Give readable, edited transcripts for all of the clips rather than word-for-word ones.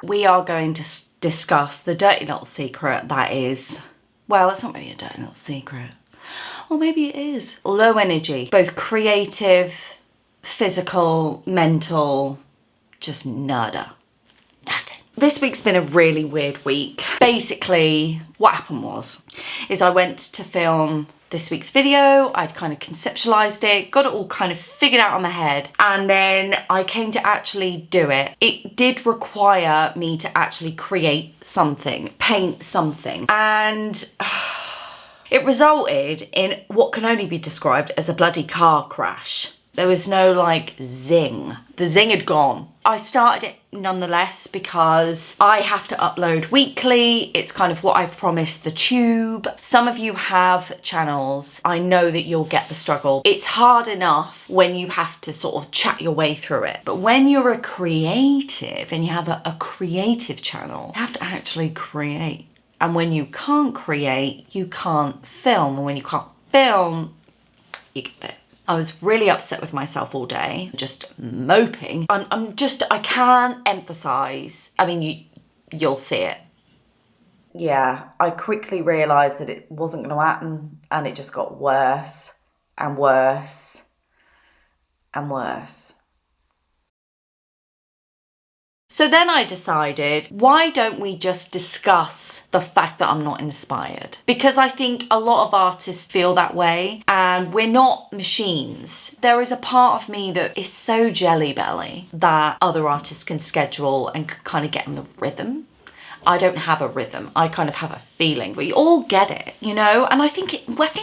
we are going to discuss the dirty little secret that is, well, it's not really a dirty little secret. Or maybe it is. Low energy, both creative, physical, mental, just nada. Nothing. This week's been a really weird week. Basically, what happened is I went to film this week's video. I'd kind of conceptualized it, got it all kind of figured out on my head, and then I came to actually do it. It did require me to actually create something, paint something, and it resulted in what can only be described as a bloody car crash. There was no like zing. The zing had gone. I started it nonetheless because I have to upload weekly. It's kind of what I've promised the tube. Some of you have channels. I know that you'll get the struggle. It's hard enough when you have to sort of chat your way through it. But when you're a creative and you have a creative channel, you have to actually create. And when you can't create, you can't film. And when you can't film, you get bit. I was really upset with myself all day, just moping. I can't emphasize, I mean, you'll see it. Yeah, I quickly realized that it wasn't going to happen, and it just got worse and worse and worse. So then I decided, why don't we just discuss the fact that I'm not inspired? Because I think a lot of artists feel that way, and we're not machines. There is a part of me that is so jelly belly that other artists can schedule and can kind of get in the rhythm. I don't have a rhythm. I kind of have a feeling. We all get it, you know? And I think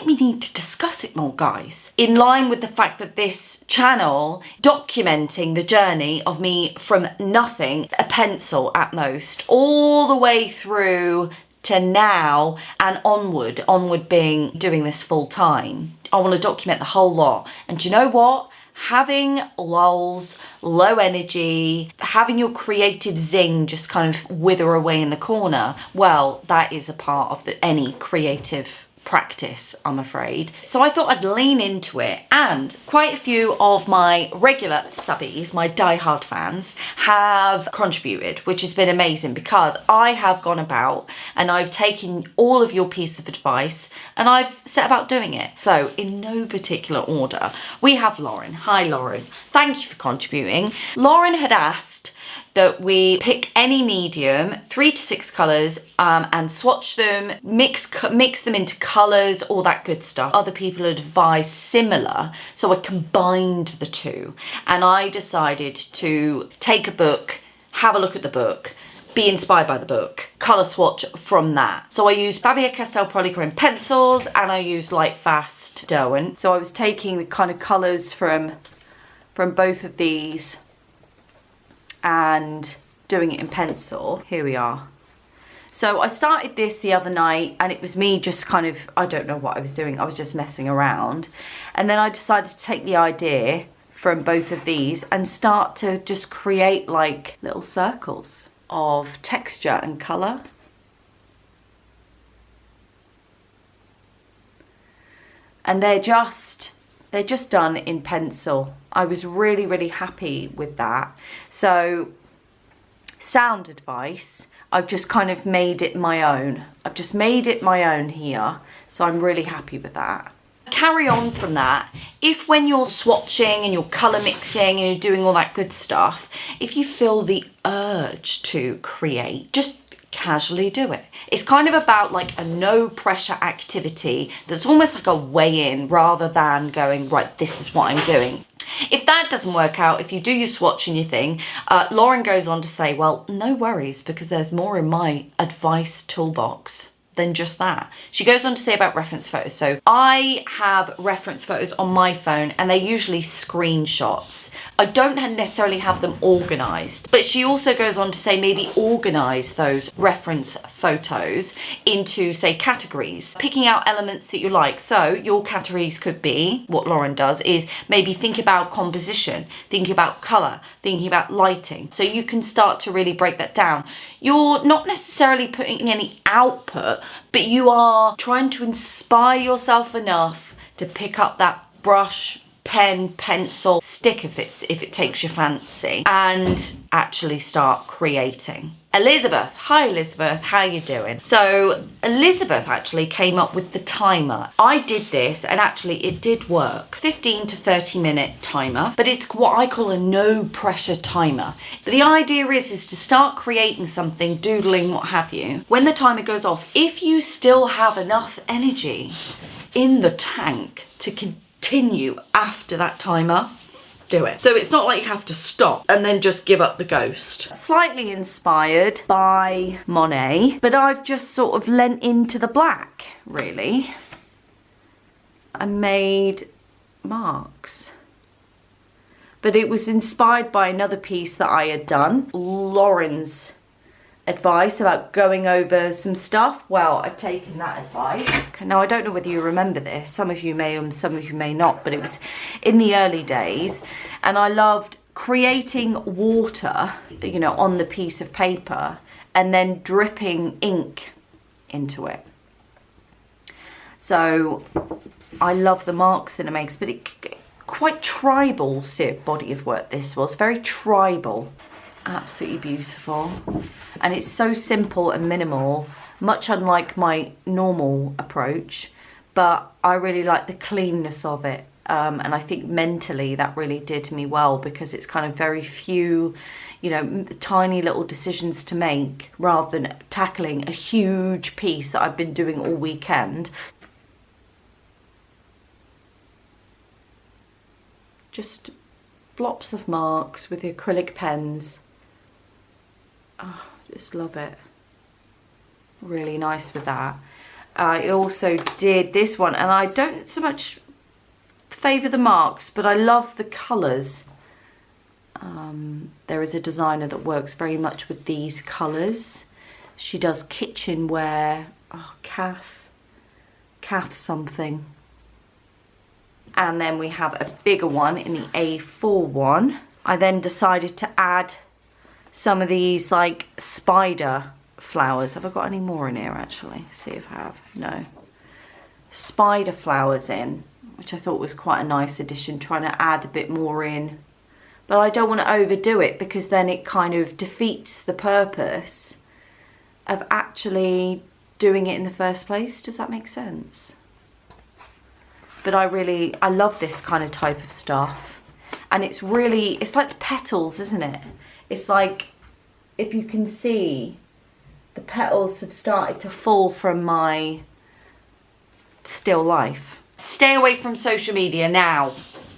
we need to discuss it more, guys. In line with the fact that this channel documenting the journey of me from nothing, a pencil at most, all the way through to now and onward being doing this full time. I want to document the whole lot. And do you know what? Having lulls, low energy, having your creative zing just kind of wither away in the corner, well, that is a part of any creative practice, I'm afraid. So I thought I'd lean into it, and quite a few of my regular subbies, my diehard fans, have contributed, which has been amazing because I have gone about and I've taken all of your piece of advice and I've set about doing it. So in no particular order, we have Lauren. Hi Lauren, thank you for contributing. Lauren had asked that we pick any medium, 3 to 6 colours, and swatch them, mix them into colours, all that good stuff. Other people advised similar, so I combined the two. And I decided to take a book, have a look at the book, be inspired by the book, colour swatch from that. So I used Faber-Castell Polychrome pencils, and I used Light Fast Derwent. So I was taking the kind of colours from both of these and doing it in pencil. Here we are. So I started this the other night, and it was me just kind of, I don't know what I was doing. I was just messing around. And then I decided to take the idea from both of these and start to just create like little circles of texture and colour. And they're just done in pencil. I was really, really happy with that. So, sound advice, I've just kind of made it my own. I've just made it my own here. So I'm really happy with that. Carry on from that. If when you're swatching and you're colour mixing and you're doing all that good stuff, if you feel the urge to create, just casually do it. It's kind of about like a no pressure activity that's almost like a weigh in rather than going, right, this is what I'm doing. If that doesn't work out, if you do your swatch and your thing, Lauren goes on to say, well, no worries, because there's more in my advice toolbox than just that. She goes on to say about reference photos. So I have reference photos on my phone, and they're usually screenshots. I don't necessarily have them organized, but she also goes on to say maybe organize those reference photos into, say, categories, picking out elements that you like. So your categories could be, what Lauren does is maybe think about composition, thinking about color, thinking about lighting. So you can start to really break that down. You're not necessarily putting any output, but you are trying to inspire yourself enough to pick up that brush, pen, pencil, stick if it takes your fancy, and actually start creating. Elizabeth, hi Elizabeth, how you doing? So Elizabeth actually came up with the timer. I did this and actually it did work. 15 to 30 minute timer, but it's what I call a no pressure timer. But the idea is to start creating something, doodling, what have you. When the timer goes off, if you still have enough energy in the tank to continue after that timer, do it. So it's not like you have to stop and then just give up the ghost. Slightly inspired by Monet, but I've just sort of lent into the black, really. I made marks. But it was inspired by another piece that I had done. Lauren's advice about going over some stuff. Well, I've taken that advice. Now, I don't know whether you remember this. Some of you may and some of you may not, but it was in the early days. And I loved creating water, you know, on the piece of paper and then dripping ink into it. So I love the marks that it makes, but quite tribal body of work this was. Very tribal. Absolutely beautiful, and it's so simple and minimal, much unlike my normal approach, but I really like the cleanness of it, and I think mentally that really did me well, because it's kind of very few, you know, tiny little decisions to make rather than tackling a huge piece that I've been doing all weekend. Just blops of marks with the acrylic pens. Oh, just love it. Really nice with that. I also did this one, and I don't so much favour the marks, but I love the colours. There is a designer that works very much with these colours. She does kitchenware. Oh, Kath something. And then we have a bigger one in the A4 one. I then decided to add some of these like spider flowers. Have I got any more in here actually? See if I have. No. Spider flowers in, which I thought was quite a nice addition, trying to add a bit more in. But I don't want to overdo it, because then it kind of defeats the purpose of actually doing it in the first place. Does that make sense? But I love this kind of type of stuff. And it's like petals, isn't it? It's like, if you can see, the petals have started to fall from my still life. Stay away from social media now.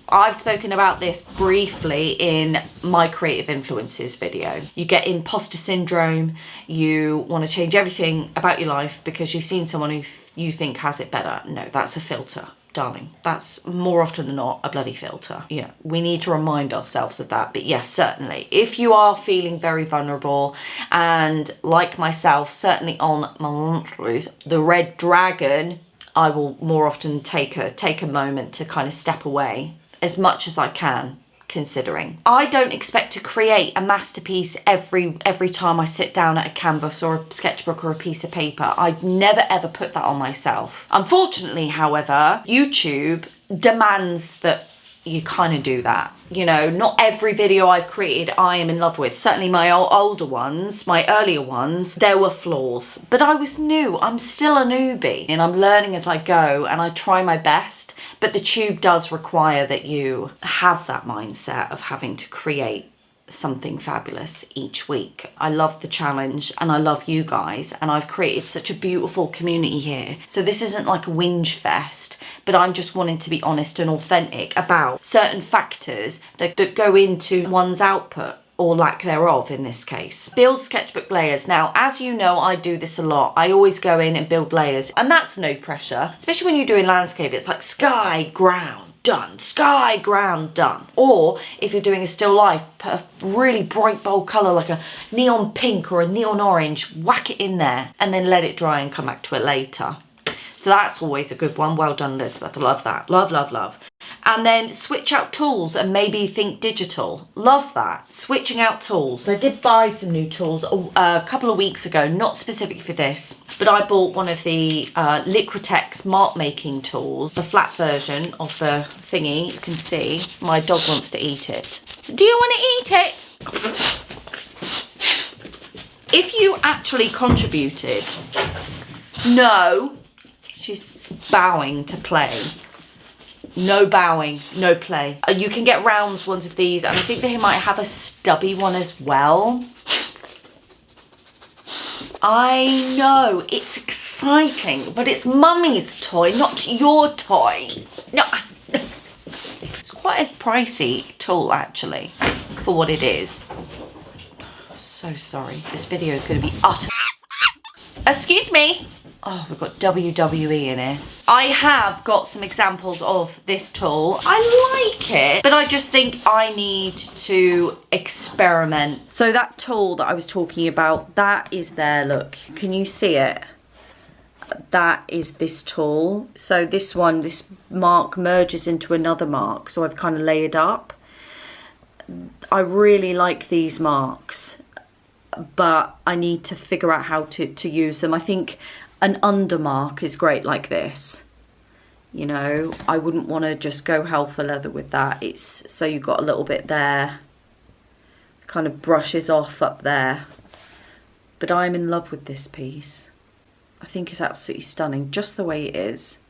I've spoken about this briefly in my creative influences video. You get imposter syndrome, you want to change everything about your life because you've seen someone who you think has it better. No, that's a filter. Darling, that's more often than not a bloody filter. You know, we need to remind ourselves of that. But yes, certainly, if you are feeling very vulnerable, and like myself, certainly on my monthlies, the red dragon, I will more often take a moment to kind of step away as much as I can, considering. I don't expect to create a masterpiece every time I sit down at a canvas or a sketchbook or a piece of paper. I'd never ever put that on myself. Unfortunately, however, YouTube demands that you kind of do that. You know, not every video I've created I am in love with. Certainly my older ones, my earlier ones, there were flaws. But I was new. I'm still a newbie and I'm learning as I go, and I try my best. But the tube does require that you have that mindset of having to create something fabulous each week. I love the challenge and I love you guys, and I've created such a beautiful community here. So this isn't like a whinge fest, but I'm just wanting to be honest and authentic about certain factors that go into one's output, or lack thereof in this case. Build sketchbook layers. Now, as you know, I do this a lot. I always go in and build layers, and that's no pressure, especially when you're doing landscape. It's like sky, ground, done, sky, ground, done. Or if you're doing a still life, put a really bright bold colour like a neon pink or a neon orange, whack it in there and then let it dry and come back to it later. So that's always a good one. Well done, Elizabeth. I love that. Love, love, love. And then switch out tools and maybe think digital. Love that. Switching out tools. I did buy some new tools a couple of weeks ago, not specifically for this, but I bought one of the Liquitex mark making tools, the flat version of the thingy. You can see my dog wants to eat it. Do you want to eat it? If you actually contributed, no, she's bowing to play. No bowing, no play. You can get round ones of these, and I think they might have a stubby one as well. I know, it's exciting, but it's mummy's toy, not your toy. No, it's quite a pricey tool actually, for what it is. So sorry, this video is going to be utter. Excuse me. Oh, we've got WWE in here. I have got some examples of this tool. I like it, but I just think I need to experiment. So that tool that I was talking about, that is there, look. Can you see it? That is this tool. So this one, this mark merges into another mark. So I've kind of layered up. I really like these marks, but I need to figure out how to use them. I think an undermark is great like this. You know, I wouldn't want to just go hell for leather with that. It's so you've got a little bit there, kind of brushes off up there. But I'm in love with this piece. I think it's absolutely stunning, just the way it is.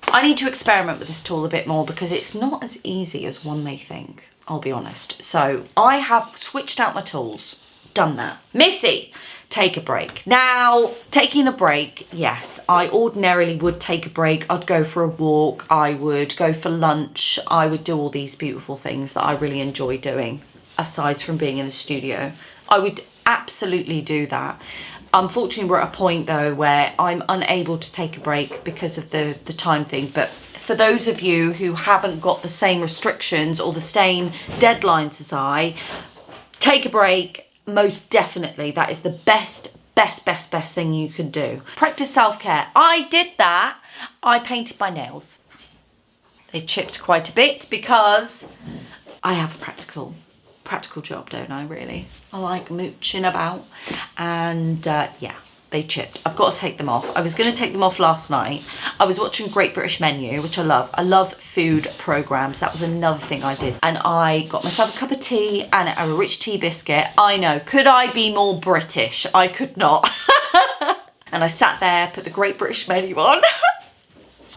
I need to experiment with this tool a bit more because it's not as easy as one may think, I'll be honest. So I have switched out my tools, done that. Missy, take a break. Now, taking a break, yes, I ordinarily would take a break. I'd go for a walk, I would go for lunch, I would do all these beautiful things that I really enjoy doing, aside from being in the studio. I would absolutely do that. Unfortunately, we're at a point though where I'm unable to take a break because of the time thing. But for those of you who haven't got the same restrictions or the same deadlines as I, take a break. Most definitely, that is the best thing you can do. Practice self-care. I did that. I painted my nails. They've chipped quite a bit because I have a practical job, don't I, really? I like mooching about, and yeah, they chipped. I've got to take them off. I was going to take them off last night. I was watching Great British Menu, which I love. I love food programs. That was another thing I did. And I got myself a cup of tea and a rich tea biscuit. I know, could I be more British? I could not. And I sat there, put the Great British Menu on,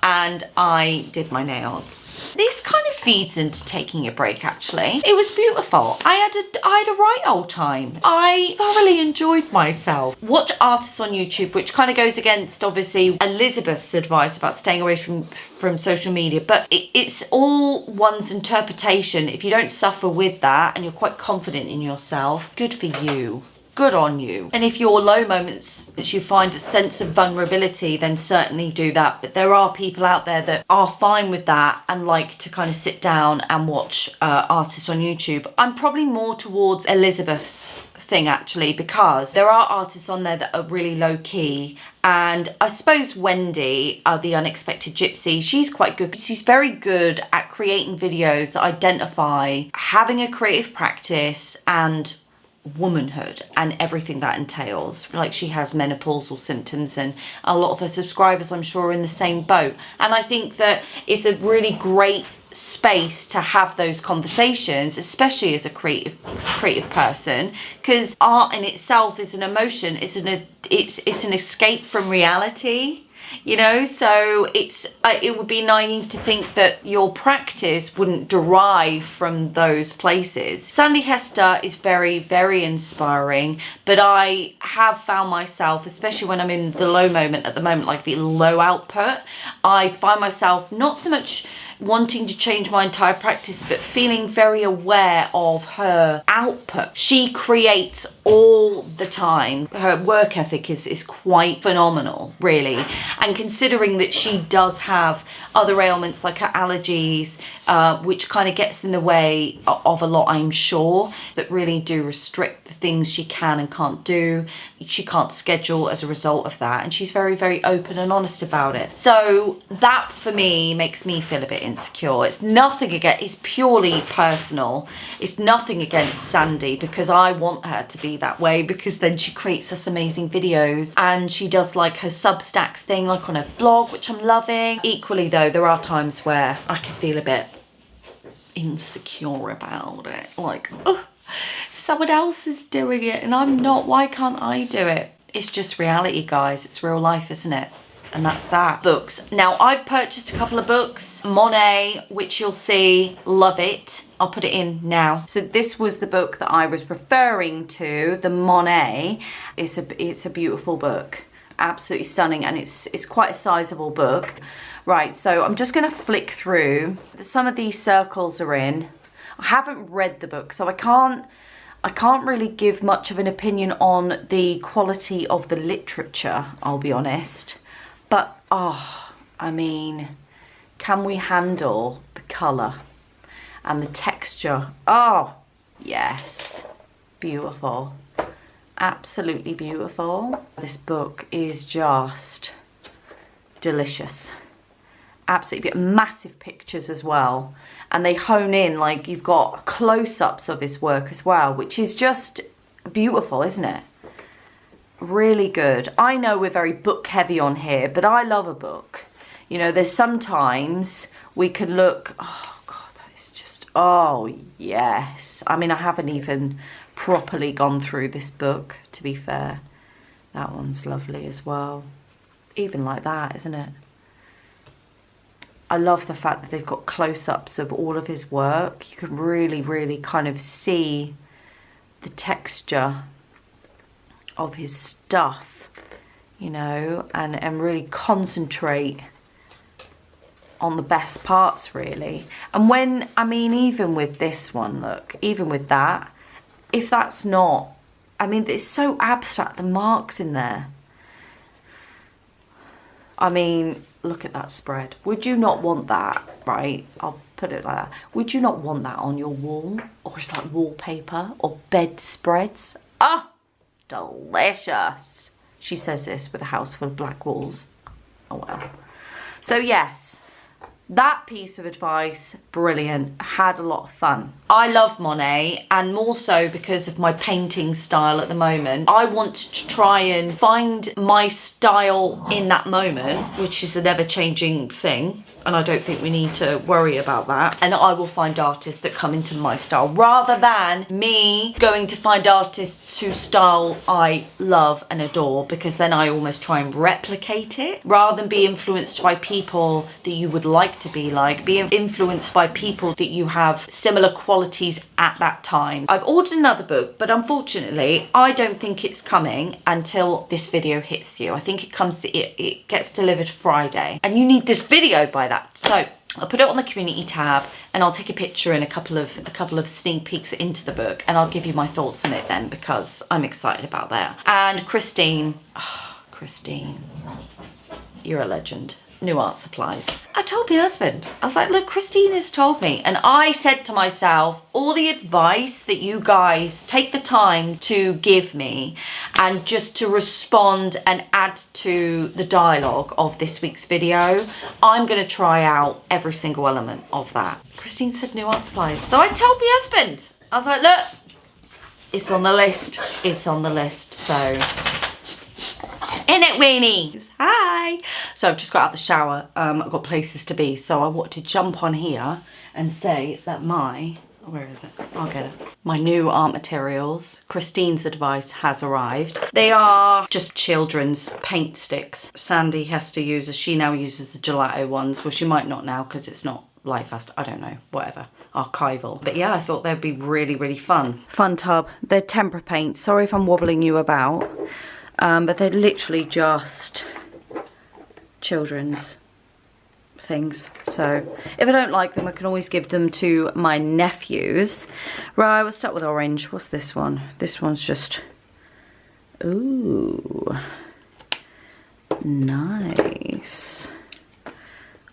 and I did my nails. This kind of feeds into taking a break, actually. It was beautiful. I had a right old time. I thoroughly enjoyed myself. Watch artists on YouTube, which kind of goes against, obviously, Elizabeth's advice about staying away from social media, but it's all one's interpretation. If you don't suffer with that and you're quite confident in yourself, good for you. Good on you. And if your low moments, as you find a sense of vulnerability, then certainly do that. But there are people out there that are fine with that and like to kind of sit down and watch artists on YouTube. I'm probably more towards Elizabeth's thing actually, because there are artists on there that are really low key, and I suppose Wendy, the Unexpected Gypsy, she's quite good. She's very good at creating videos that identify having a creative practice and womanhood and everything that entails. Like, she has menopausal symptoms, and a lot of her subscribers, I'm sure, are in the same boat. And I think that it's a really great space to have those conversations, especially as a creative person, because art in itself is an emotion. It's an escape from reality. You know, so it would be naive to think that your practice wouldn't derive from those places. Sandy Hester is very, very inspiring, but I have found myself, especially when I'm in the low moment at the moment, like the low output, I find myself not so much wanting to change my entire practice, but feeling very aware of her output. She creates all the time. Her work ethic is quite phenomenal, really. And considering that she does have other ailments like her allergies, which kind of gets in the way of a lot, I'm sure, that really do restrict the things she can and can't do. She can't schedule as a result of that. And she's very, very open and honest about it. So that, for me, makes me feel a bit insecure. It's nothing against, it's purely personal. It's nothing against Sandy, because I want her to be that way, because then she creates us amazing videos and she does like her Substacks thing, like on her vlog, which I'm loving. Equally though, there are times where I can feel a bit insecure about it. Like, oh, someone else is doing it and I'm not, why can't I do it? It's just reality, guys. It's real life, isn't it? And that's that. Books. Now, I've purchased a couple of books. Monet, which you'll see, love it. I'll put it in now. So this was the book that I was referring to, the Monet. It's a beautiful book. Absolutely stunning, and it's quite a sizable book. Right, so I'm just gonna flick through. Some of these circles are in. I haven't read the book, so I can't really give much of an opinion on the quality of the literature, I'll be honest. But, oh, I mean, can we handle the colour and the texture? Oh, yes. Beautiful. Absolutely beautiful. This book is just delicious. Absolutely massive pictures as well. And they hone in, like, you've got close-ups of his work as well, which is just beautiful, isn't it? Really good. I know we're very book heavy on here, but I love a book. You know, there's sometimes we can look, oh God, it's just, oh yes. I mean, I haven't even properly gone through this book, to be fair. That one's lovely as well. Even like that, isn't it? I love the fact that they've got close-ups of all of his work. You can really, really kind of see the texture of his stuff, you know, and really concentrate on the best parts, really. And when, I mean, even with this one, look, even with that, if that's not, I mean, it's so abstract, the marks in there. I mean, look at that spread. Would you not want that, right? I'll put it like that. Would you not want that on your wall? Or it's like wallpaper or bedspreads? Ah! Delicious. She says this with a house full of black walls. Oh well. So yes, that piece of advice, brilliant. Had a lot of fun. I love Monet, and more so because of my painting style at the moment. I want to try and find my style in that moment, which is an ever-changing thing, and I don't think we need to worry about that. And I will find artists that come into my style, rather than me going to find artists whose style I love and adore, because then I almost try and replicate it, rather than be influenced by people that you would like to be like, be influenced by people that you have similar qualities at that time. I've ordered another book, but unfortunately I don't think it's coming until this video hits you. I think it gets delivered Friday, and you need this video by that. So I'll put it on the community tab, and I'll take a picture and a couple of sneak peeks into the book, and I'll give you my thoughts on it then, because I'm excited about that. And Christine, oh, Christine, you're a legend. New Art Supplies. I told my husband, I was like, look, Christine has told me. And I said to myself, all the advice that you guys take the time to give me, and just to respond and add to the dialogue of this week's video, I'm gonna try out every single element of that. Christine said New Art Supplies. So I told my husband, I was like, look, it's on the list. It's on the list, so. In it, weenies. Hi. So I've just got out of the shower. I've got places to be, so I want to jump on here and say that where is it? I'll get it. My new art materials, Christine's advice, has arrived. They are just children's paint sticks. Sandy has to use, she now uses the gelato ones. Well, she might not now because it's not light fast. I don't know, whatever. Archival. But yeah, I thought they'd be really, really fun. Fun tub. They're tempera paint. Sorry if I'm wobbling you about. But they're literally just children's things. So if I don't like them, I can always give them to my nephews. Right, we'll start with orange. What's this one? This one's just, ooh, nice.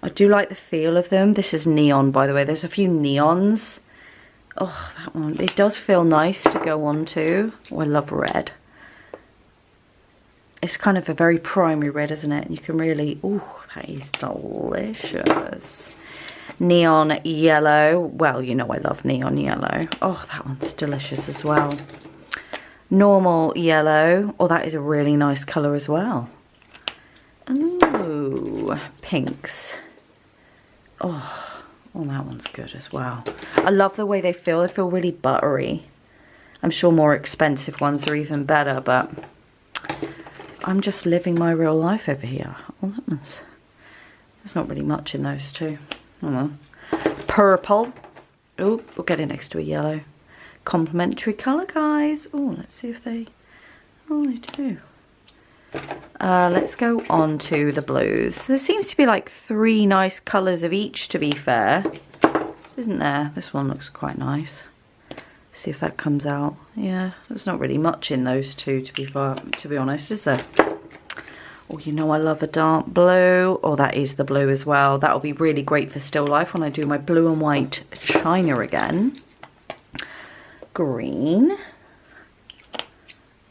I do like the feel of them. This is neon, by the way. There's a few neons. Oh, that one. It does feel nice to go on to. Oh, I love red. It's kind of a very primary red, isn't it? You can really, ooh, that is delicious. neon yellow. Well, you know I love neon yellow. Oh, that one's delicious as well. Normal yellow. Oh, that is a really nice colour as well. Ooh, pinks. Oh, that one's good as well. I love the way they feel. They feel really buttery. I'm sure more expensive ones are even better, but I'm just living my real life over here. Oh, there's not really much in those two. I don't know. Purple. Oh, we'll get it next to a yellow. Complementary colour, guys. Oh, let's see if they... Oh, they do. Let's go on to the blues. There seems to be like 3 nice colours of each, to be fair. Isn't there? This one looks quite nice. See if that comes out. Yeah, there's not really much in those two, to be honest, is there? Oh, you know I love a dark blue. Oh, that is the blue as well. That'll be really great for still life when I do my blue and white china again. Green.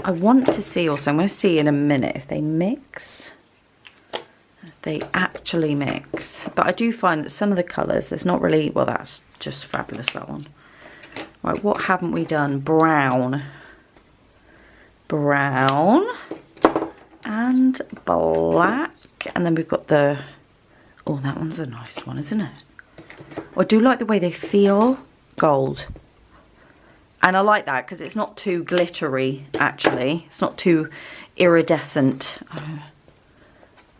I want to see also, I'm going to see in a minute if they mix. If they actually mix. But I do find that some of the colours, there's not really, well, that's just fabulous, that one. Right, what haven't we done? Brown. Brown. And black. And then we've got the... Oh, that one's a nice one, isn't it? I do like the way they feel. Gold. And I like that because it's not too glittery, actually. It's not too iridescent. Oh,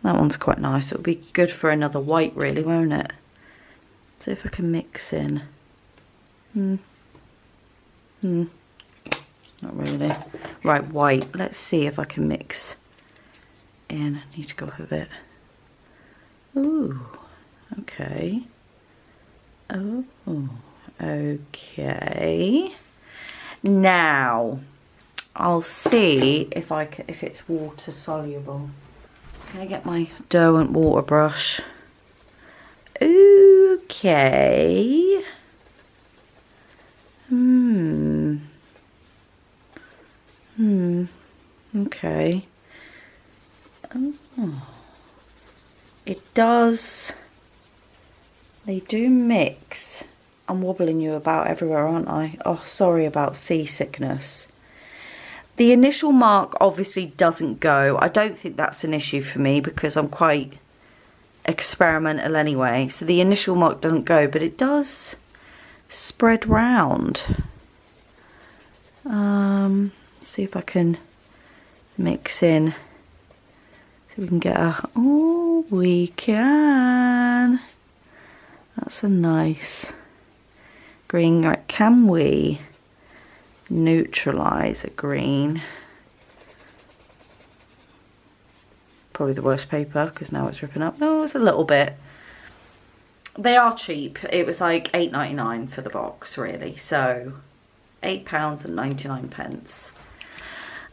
that one's quite nice. It'll be good for another white, really, won't it? See if I can mix in. Not really. Right, white. Let's see if I can mix in. I need to go up a bit. Ooh, okay. Oh, okay. Now, I'll see if it's water soluble. Can I get my dough and water brush? Okay. Okay. Oh. It does. They do mix. I'm wobbling you about everywhere, aren't I? Oh, sorry about seasickness. The initial mark obviously doesn't go. I don't think that's an issue for me because I'm quite experimental anyway. So the initial mark doesn't go, but it does spread round. See if I can mix in so we can get a... Oh, we can. That's a nice green. Right, can we neutralise a green? Probably the worst paper because now it's ripping up. No, it's a little bit. They are cheap. It was like £8.99 for the box, really. So £8.99.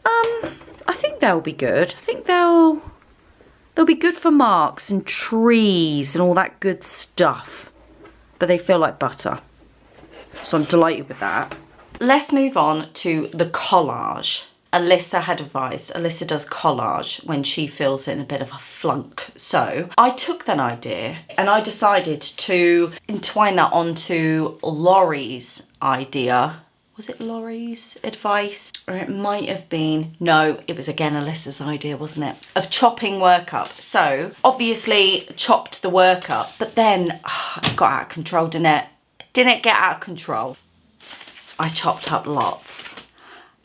I think they'll be good. I think they'll be good for marks and trees and all that good stuff. But they feel like butter. So I'm delighted with that. Let's move on to the collage. Alyssa had advised, Alyssa does collage when she feels in a bit of a flunk. So I took that idea and I decided to entwine that onto Laurie's idea. Was it Laurie's advice? Or it might have been, no, it was again Alyssa's idea, wasn't it? Of chopping work up. So obviously chopped the work up, but then it got out of control, didn't it? Didn't it get out of control? I chopped up lots.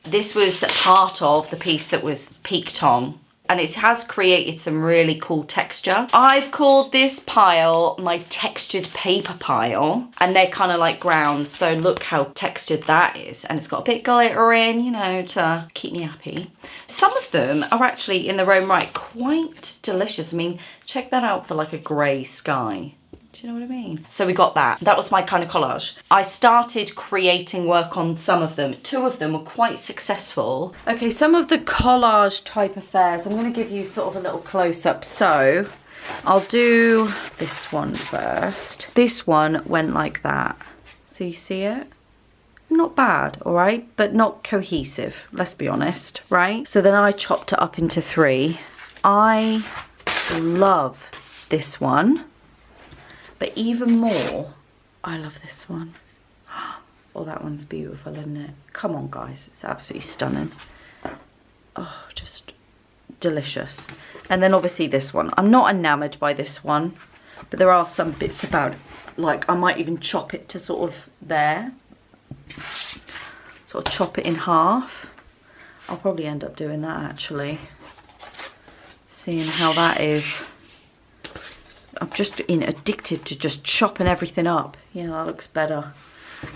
This was part of the piece that was peaked on, and it has created some really cool texture. I've called this pile my textured paper pile, and they're kind of like grounds, so look how textured that is. And it's got a bit of glitter in, you know, to keep me happy. Some of them are actually, in their own right, quite delicious. I mean, check that out for like a grey sky. Do you know what I mean? So we got that. That was my kind of collage. I started creating work on some of them. 2 of them were quite successful. Okay, some of the collage type affairs, I'm going to give you sort of a little close-up. So I'll do this one first. This one went like that. So you see it? Not bad, all right? But not cohesive, let's be honest, right? So then I chopped it up into 3. I love this one. But even more, I love this one. Oh, that one's beautiful, isn't it? Come on, guys. It's absolutely stunning. Oh, just delicious. And then obviously this one. I'm not enamoured by this one, but there are some bits about it. Like, I might even chop it to sort of there. Sort of chop it in half. I'll probably end up doing that, actually. Seeing how that is. I'm just addicted to just chopping everything up. Yeah, that looks better.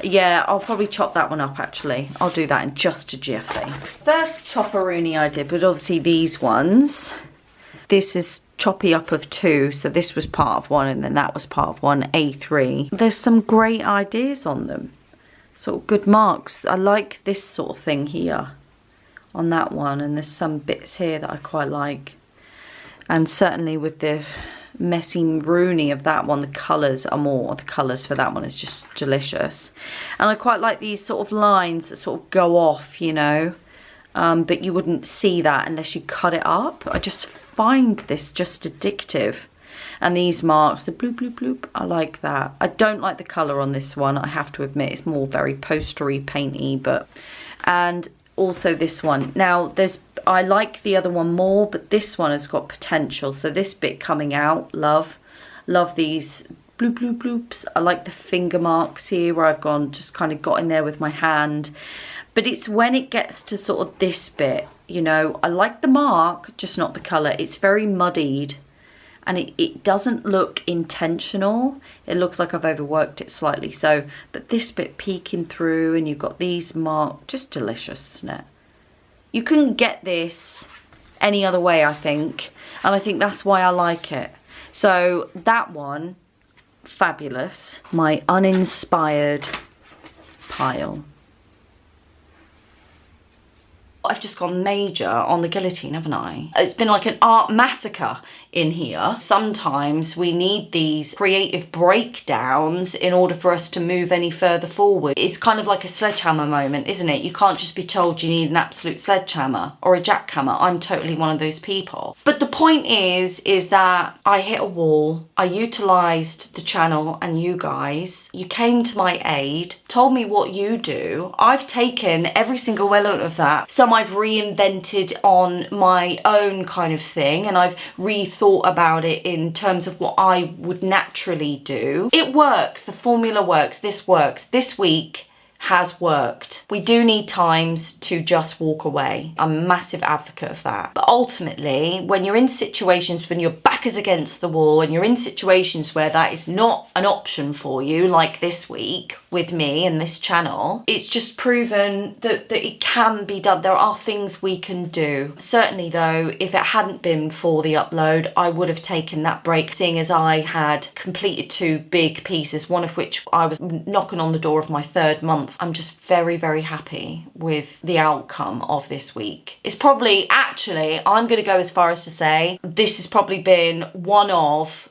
Yeah, I'll probably chop that one up, actually. I'll do that in just a jiffy. First chopperoonie I did was obviously these ones. This is choppy up of 2, so this was part of 1 and then that was part of 1, A3. There's some great ideas on them. Sort of good marks. I like this sort of thing here on that one, and there's some bits here that I quite like. And certainly with the messy Rooney of that one, the colours for that one is just delicious. And I quite like these sort of lines that sort of go off, you know, but you wouldn't see that unless you cut it up. I just find this just addictive. And these marks, the bloop bloop bloop, I like that. I don't like the colour on this one, I have to admit. It's more very postery, painty, but... And also this one. Now, I like the other one more, but this one has got potential. So this bit coming out, love these bloop bloop bloops. I like the finger marks here where I've just kind of got in there with my hand. But it's when it gets to sort of this bit, you know, I like the mark, just not the colour. It's very muddied and it doesn't look intentional. It looks like I've overworked it slightly. So, but this bit peeking through and you've got these marks, just delicious, isn't it? You couldn't get this any other way, I think. And I think that's why I like it. So that one, fabulous. My uninspired pile. I've just gone major on the guillotine, haven't I? It's been like an art massacre in here. Sometimes we need these creative breakdowns in order for us to move any further forward. It's kind of like a sledgehammer moment, isn't it? You can't just be told you need an absolute sledgehammer or a jackhammer. I'm totally one of those people. But the point is that I hit a wall. I utilised the channel and you guys. You came to my aid, told me what you do. I've taken every single element of that. Some I've reinvented on my own kind of thing, and I've rethought about it in terms of what I would naturally do. It works. The formula works. This works. This week has worked. We do need times to just walk away. I'm a massive advocate of that. But ultimately, when you're in situations when your back is against the wall and you're in situations where that is not an option for you, like this week with me and this channel, it's just proven that it can be done. There are things we can do. Certainly though, if it hadn't been for the upload, I would have taken that break, seeing as I had completed 2 big pieces, one of which I was knocking on the door of my 3rd month. I'm just very, very happy with the outcome of this week. It's probably, actually, I'm going to go as far as to say this has probably been one of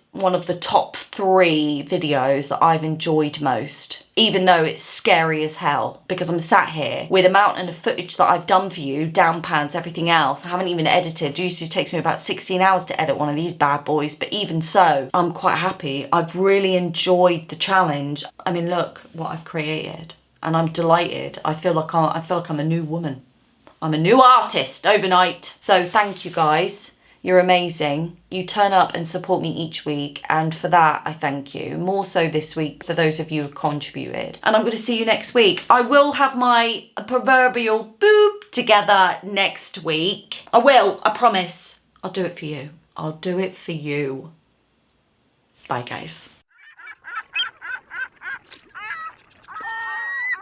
the top 3 videos that I've enjoyed most, even though it's scary as hell, because I'm sat here with a mountain of footage that I've done for you, down pans, everything else. I haven't even edited. It usually takes me about 16 hours to edit one of these bad boys, but even so, I'm quite happy. I've really enjoyed the challenge. I mean, look what I've created, and I'm delighted. I feel like I'm a new woman. I'm a new artist overnight. So thank you guys. You're amazing. You turn up and support me each week, and for that I thank you. More so this week for those of you who contributed. And I'm going to see you next week. I will have my proverbial boop together next week. I will, I promise. I'll do it for you. I'll do it for you. Bye guys.